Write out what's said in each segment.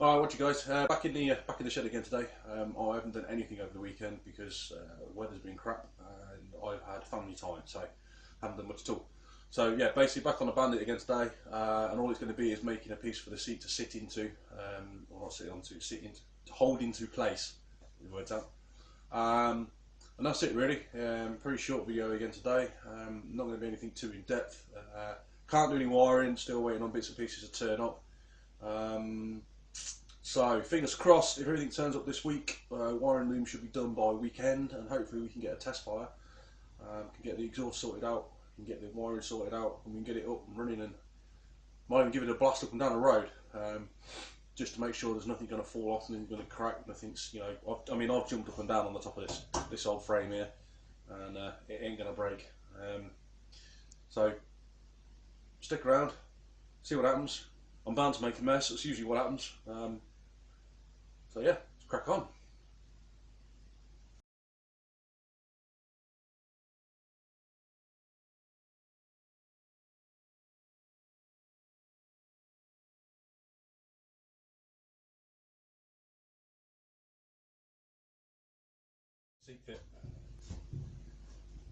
Alright, what you guys? Back in the shed again today. I haven't done anything over the weekend because the weather's been crap and I've had family time, so haven't done much at all. So yeah, basically back on the bandit again today, and all it's going to be is making a piece for the seat to sit into, or not sit onto, sit into, to hold into place. The words out. And that's it really. Pretty short video again today. Not going to be anything too in depth. Can't do any wiring. Still waiting on bits and pieces to turn up. So fingers crossed, if everything turns up this week, wiring loom should be done by weekend, and hopefully we can get a test fire, can get the exhaust sorted out, can get the wiring sorted out, and we can get it up and running, and might even give it a blast up and down the road, just to make sure there's nothing going to fall off, nothing's going to crack, nothing's, you know, I've jumped up and down on the top of this old frame here, and it ain't going to break. So stick around, see what happens. I'm bound to make a mess, that's usually what happens. So yeah, let's crack on. Seat fit,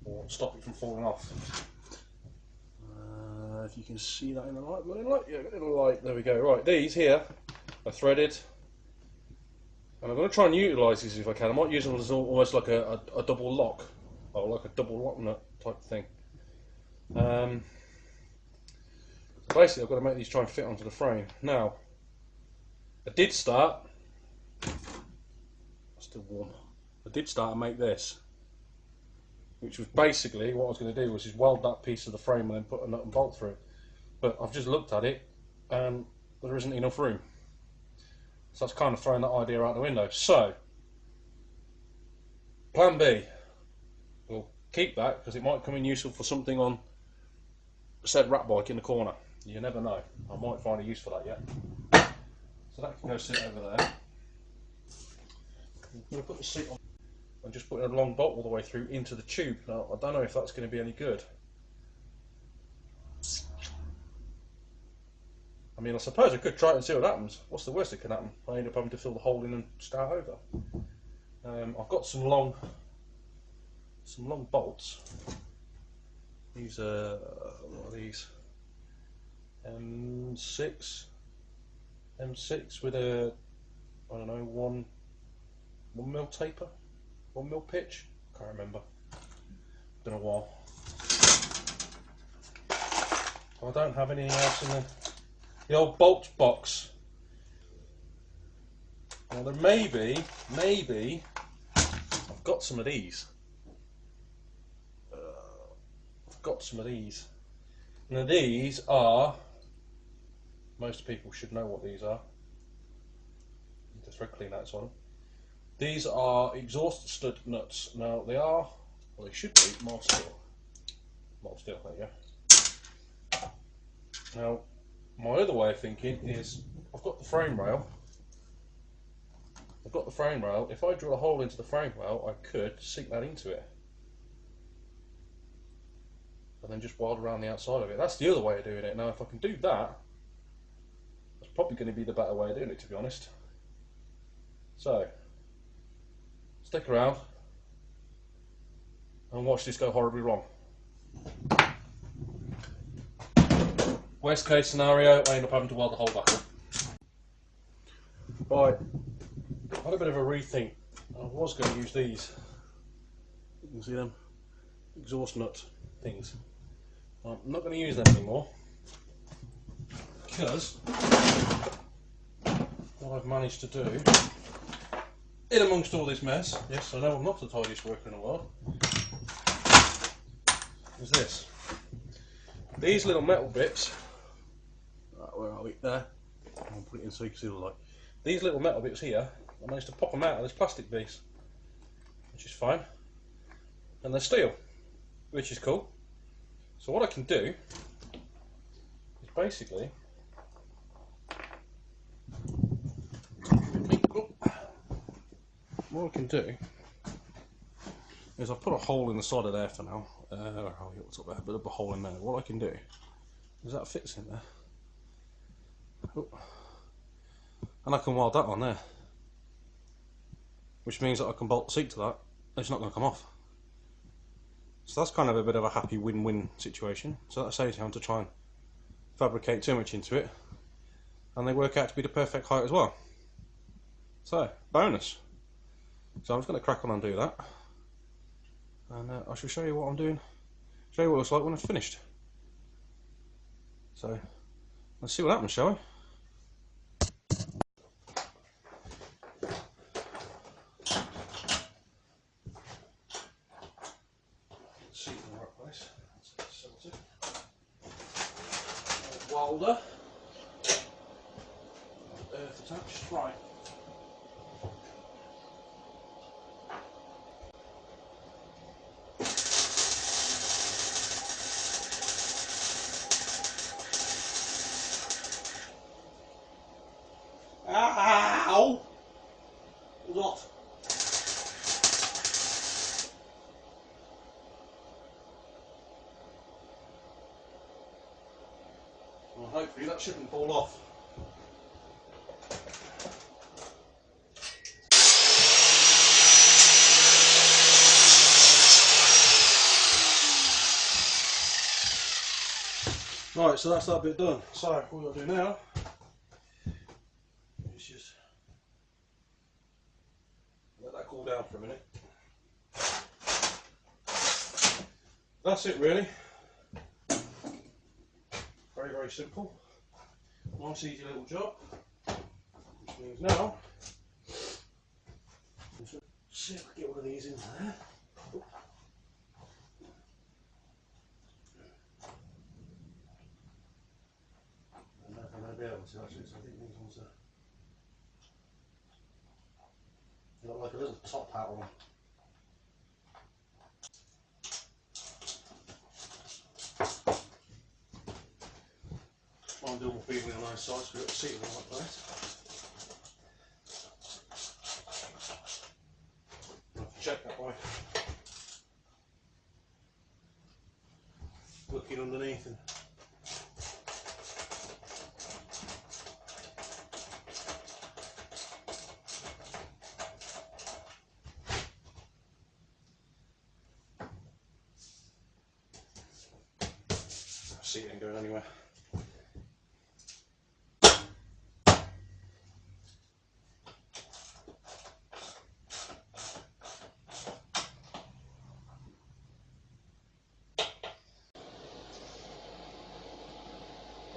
or stop it from falling off. If you can see that in the light, yeah, a little light, there we go. Right, these here are threaded. And I'm going to try and utilise these if I can. I might use them as almost like a double lock, or like a double lock nut type thing. So basically I've got to make these try and fit onto the frame. Now, I did start, still warm, I did start and make this, which was basically what I was going to do was just weld that piece of the frame and then put a nut and bolt through it. But I've just looked at it and there isn't enough room. So that's kind of throwing that idea out the window. So, plan B, we'll keep that because it might come in useful for something on said rat bike in the corner. You never know. I might find a use for that yet. So that can go sit over there. I'm going to put the seat on and just put a long bolt all the way through into the tube. Now, I don't know if that's going to be any good. I mean, I suppose I could try it and see what happens. What's the worst that can happen? I end up having to fill the hole in and start over. I've got some long bolts. These are, what are these? M6 with a, I don't know, one mil taper, 1 mil pitch. Can't remember. Been a while. I don't have anything else in the old bolt box. Now there maybe I've got some of these. Now these are, most people should know what these are. The thread clean outs on them. These are exhaust stud nuts. Now they are, well they should be mild steel. Mild steel, there you go. Now my other way of thinking is, I've got the frame rail. If I drill a hole into the frame rail, I could sink that into it. And then just weld around the outside of it. That's the other way of doing it. Now if I can do that, that's probably going to be the better way of doing it, to be honest. So, stick around and watch this go horribly wrong. Worst case scenario, I end up having to weld the hole back up. Right, I had a bit of a rethink. I was going to use these. You can see them exhaust nut things. I'm not going to use them anymore because what I've managed to do, in amongst all this mess, yes I know I'm not the tidiest worker in the world, is this. These little metal bits, where are we? There. I'll put it in so you can see the light. These little metal bits here, I managed to pop them out of this plastic piece, which is fine. And they're steel, which is cool. So what I can do is basically, what I can do is I've put a hole in the side of there for now. What's up there? A bit of a hole in there. What I can do is that fits in there. Oh. and I can weld that on there, which means that I can bolt the seat to that, and it's not going to come off. So that's kind of a bit of a happy win-win situation. So that saves you having to try and fabricate too much into it, and they work out to be the perfect height as well. So, bonus. So I'm just going to crack on and do that, and I shall show you what I'm doing, show you what it looks like when it's finished. So, let's see what happens, shall we? Seat in the right place. That's sorted. Welder. Earth attached. Right. Ow! What? Well, hopefully that shouldn't fall off. Right, so that's that bit done. So what we've got to do now is just let that cool down for a minute. That's it really. Very, very simple. Nice easy little job. Which means now, let's see if I can get one of these in there. I don't know if I'm going to be able to actually, so I think these ones are, they look like a little top hat on. Try and do more feeling on those sides so we've got the seat in the right place. I have to check that by looking underneath and seat ain't going anywhere.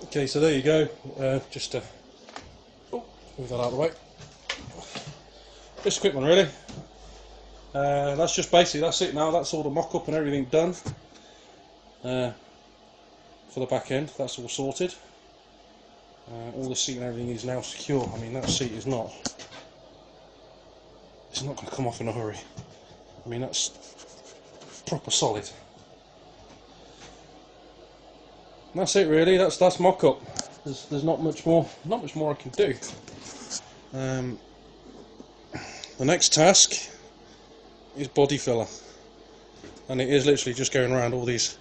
Okay, so there you go. Just to move that out of the way. Just a quick one, really. That's just basically that's it now. That's all the mock-up and everything done for the back end. That's all sorted. All the seat and everything is now secure. I mean, that seat is not. It's not going to come off in a hurry. I mean, that's proper solid. And that's it really. That's mock-up. There's not much more I can do. The next task is body filler, and it is literally just going around all these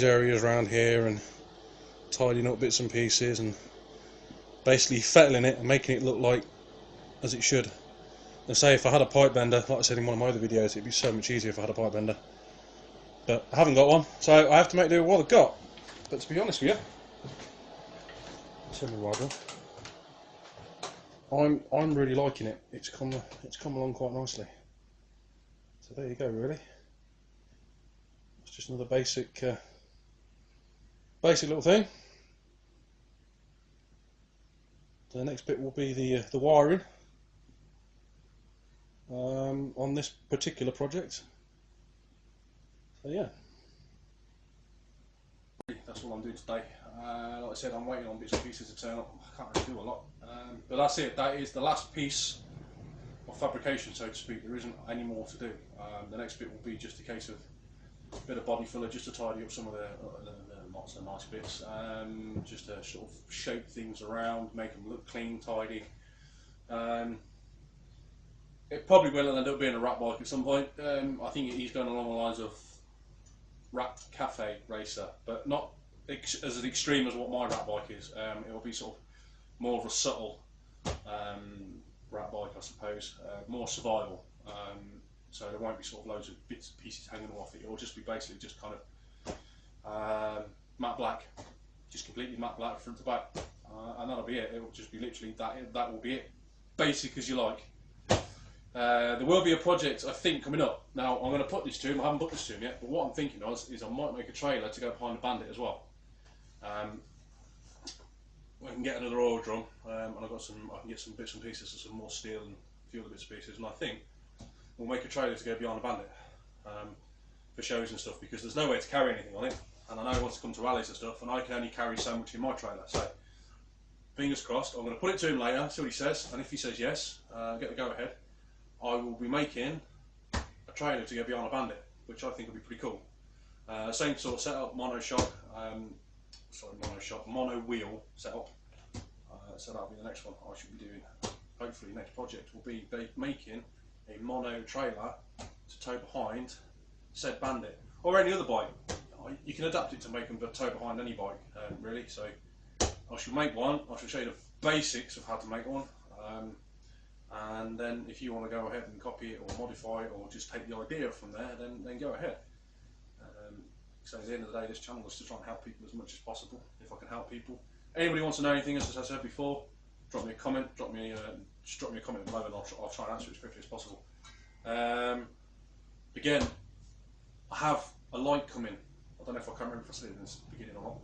areas around here and tidying up bits and pieces and basically fettling it and making it look like as it should. And say if I had a pipe bender, like I said in one of my other videos, it'd be so much easier if I had a pipe bender. But I haven't got one, so I have to make do with what I've got. But to be honest with you, tell me why, I'm really liking it. It's come along quite nicely. So there you go, really. It's just another basic little thing. The next bit will be the wiring on this particular project. So yeah. That's what I'm doing today. Like I said, I'm waiting on bits and pieces to turn up. I can't really do a lot. But that's it. That is the last piece of fabrication, so to speak. There isn't any more to do. The next bit will be just a case of a bit of body filler just to tidy up some of the not so nice bits. Just to sort of shape things around, make them look clean, tidy. It probably will end up being a rat bike at some point. I think he's going along the lines of rat cafe racer, but not as extreme as what my rat bike is. It will be sort of more of a subtle rat bike, I suppose. More survival. So there won't be sort of loads of bits and pieces hanging off it. It'll just be basically just kind of matte black, just completely matte black front to back, and that'll be it. It will just be literally that. That will be it. Basic as you like. There will be a project, I think, coming up. Now I'm going to put this to him. I haven't put this to him yet, but what I'm thinking of is I might make a trailer to go behind the Bandit as well. We can get another oil drum, and I can get some bits and pieces of some more steel and a few other bits and pieces, and I think we'll make a trailer to go behind the Bandit for shows and stuff, because there's no way to carry anything on it, and I know he wants to come to rallies and stuff, and I can only carry so much in my trailer. So fingers crossed. I'm going to put it to him later, see what he says, and if he says yes, get the go ahead. I will be making a trailer to go behind a Bandit, which I think will be pretty cool. Same sort of setup, mono wheel setup. So that'll be the next one I should be doing. Hopefully, next project will be making a mono trailer to tow behind said Bandit or any other bike. You can adapt it to make them tow behind any bike, really. So I shall make one. I shall show you the basics of how to make one. And then if you want to go ahead and copy it or modify it or just take the idea from there, then go ahead. So at the end of the day, this channel is to try and help people as much as possible, if I can help people. Anybody wants to know anything, as I said before, drop me a comment, just drop me a comment below, and I'll try and answer it as quickly as possible. Again, I have a light coming. I don't know if I can remember if I said it in the beginning or not.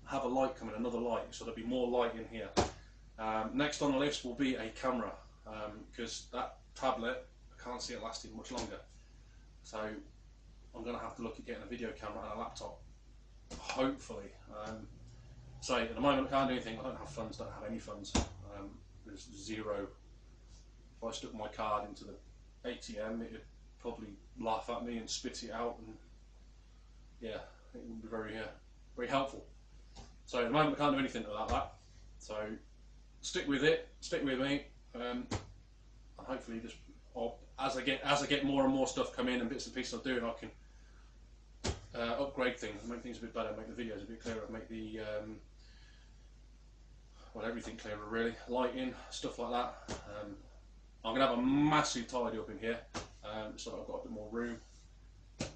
I have a light coming, another light, so there'll be more light in here. Next on the list will be a camera, because that tablet, I can't see it lasting much longer. So I'm going to have to look at getting a video camera and a laptop, hopefully. So at the moment I can't do anything. I don't have funds, don't have any funds. There's zero. If I stuck my card into the ATM, it would probably laugh at me and spit it out, and yeah, it would be very helpful. So at the moment I can't do anything about that. So stick with it, stick with me, and hopefully just as I get more and more stuff come in and bits and pieces I'm doing, I can upgrade things, make things a bit better, make the videos a bit clearer, make the well, everything clearer really, lighting, stuff like that. I'm going to have a massive tidy up in here, so that I've got a bit more room,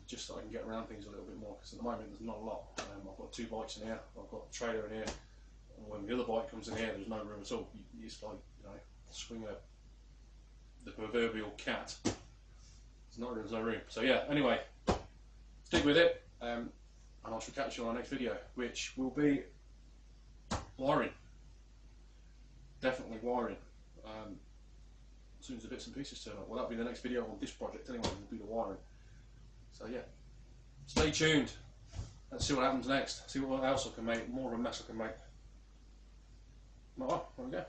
just so I can get around things a little bit more, because at the moment there's not a lot. I've got 2 bikes in here, I've got a trailer in here, and when the other bike comes in here there's no room at all. It's like, you know, swing the proverbial cat. There's no room. So yeah, anyway, stick with it, and I shall catch you on our next video, which will be wiring. Definitely wiring. As soon as the bits and pieces turn up. Well, that'll be the next video on this project anyway, will be the wiring. So yeah, stay tuned. Let's see what happens next. See what else I can make, more of a mess I can make. Well, there we go.